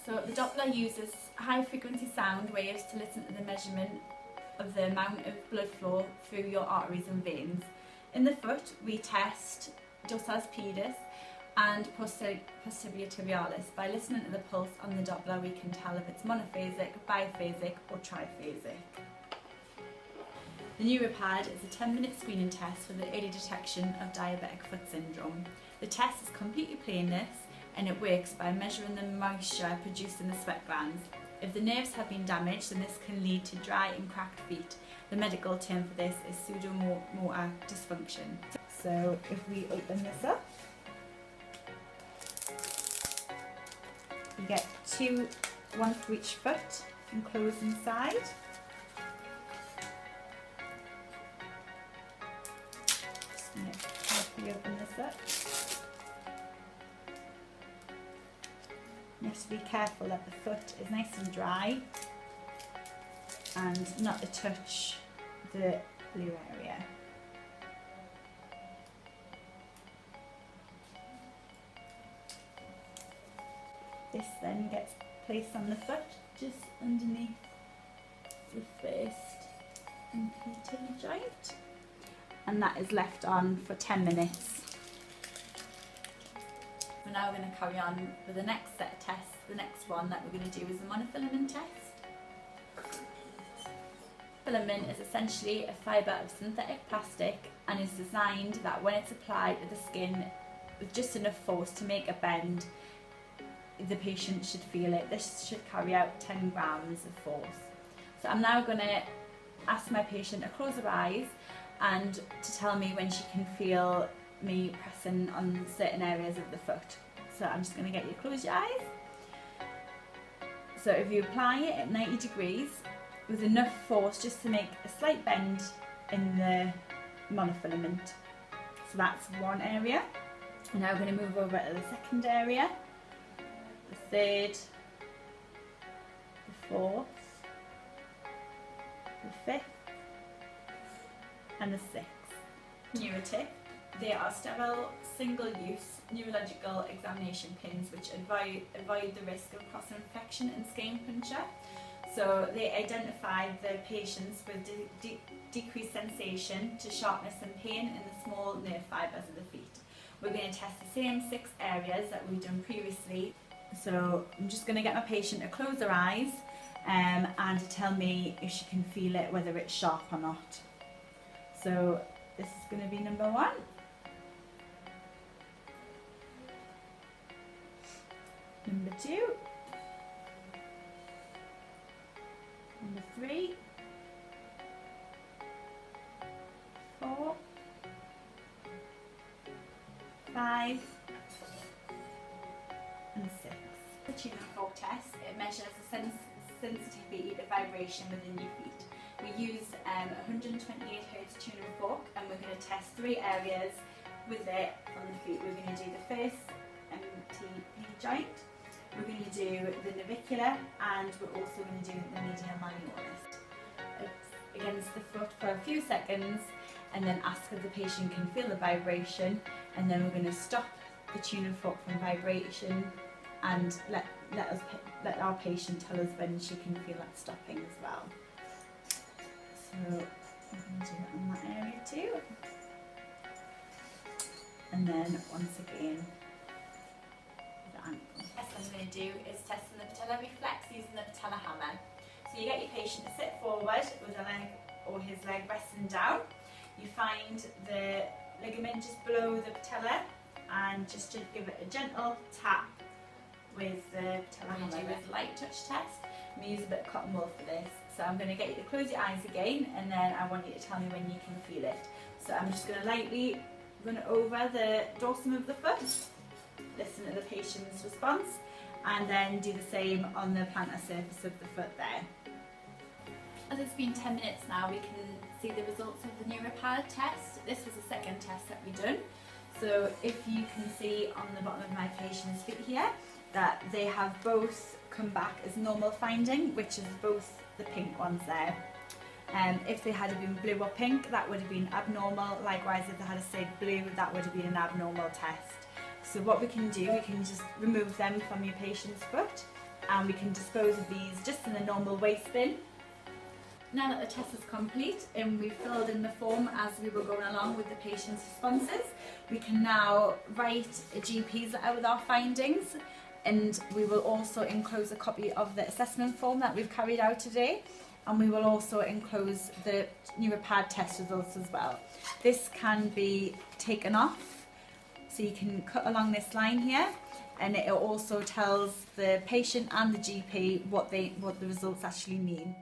So the Doppler uses high frequency sound waves to listen to the measurement of the amount of blood flow through your arteries and veins. In the foot we test dorsal pedis and posterior tibialis. By listening to the pulse on the Doppler we can tell if it's monophasic, biphasic or triphasic. The Neuropad is a 10-minute screening test for the early detection of diabetic foot syndrome. The test is completely painless and it works by measuring the moisture produced in the sweat glands. If the nerves have been damaged, then this can lead to dry and cracked feet. The medical term for this is pseudomotor dysfunction. So if we open this up, you get one for each foot enclosed inside. Just going to carefully open this up. You have to be careful that the foot is nice and dry and not to touch the blue area. This then gets placed on the foot just underneath the first impinging joint, and that is left on for 10 minutes. We're now going to carry on with the next set of tests. The next one that we're going to do is the monofilament test. Filament is essentially a fibre of synthetic plastic and is designed that when it's applied to the skin with just enough force to make a bend, the patient should feel it. This should carry out 10 grams of force. So I'm now going to ask my patient to close her eyes and to tell me when she can feel me pressing on certain areas of the foot. So I'm just going to get you to close your eyes. So if you apply it at 90 degrees with enough force just to make a slight bend in the monofilament. So that's one area. And now we're going to move over to the second area, the third, the fourth, the fifth and the sixth. Neurotip. They are sterile, single-use neurological examination pins which avoid the risk of cross-infection and skin puncture. So they identify the patients with decreased sensation to sharpness and pain in the small nerve fibres of the feet. We're going to test the same 6 areas that we've done previously. So I'm just going to get my patient to close her eyes and to tell me if she can feel it, whether it's sharp or not. So this is going to be number 1. Number 2, number 3, 4, 5 and 6. The tuning fork test, it measures the sensitivity to vibration within your feet. We use a 128 Hz tuning fork and we're going to test 3 areas with it on the feet. We're going to do the first MTP joint, we're going to do the navicular, and we're also going to do the medial malleolus. It's against the foot for a few seconds and then ask if the patient can feel the vibration, and then we're going to stop the tuning fork from vibration and let our patient tell us when she can feel that stopping as well. So I'm going to do that on that area too. And then once again, the ankle. Next I'm going to do is testing the patella reflex using the Patella Hammer. So you get your patient to sit forward with a leg or his leg resting down. You find the ligament just below the patella and just to give it a gentle tap with the Patella Hammer. I'm going to do a light touch test. I'm going to use a bit of cotton wool for this. So I'm going to get you to close your eyes again and then I want you to tell me when you can feel it. So I'm just going to lightly run it over the dorsum of the foot, listen to the patient's response, and then do the same on the plantar surface of the foot there. As it's been 10 minutes now, we can see the results of the Neuropad test. This was the second test that we've done. So if you can see on the bottom of my patient's feet here, that they have both come back as normal finding, which is both the pink ones there. If they had been blue or pink, that would have been abnormal. Likewise, if they had stayed blue, that would have been an abnormal test. So what we can do, we can just remove them from your patient's foot and we can dispose of these just in a normal waste bin. Now that the test is complete and we've filled in the form as we were going along with the patient's responses, we can now write a GP's letter with our findings, and we will also enclose a copy of the assessment form that we've carried out today, and we will also enclose the Neuropad test results as well. This can be taken off, so you can cut along this line here, and it also tells the patient and the GP what the results actually mean.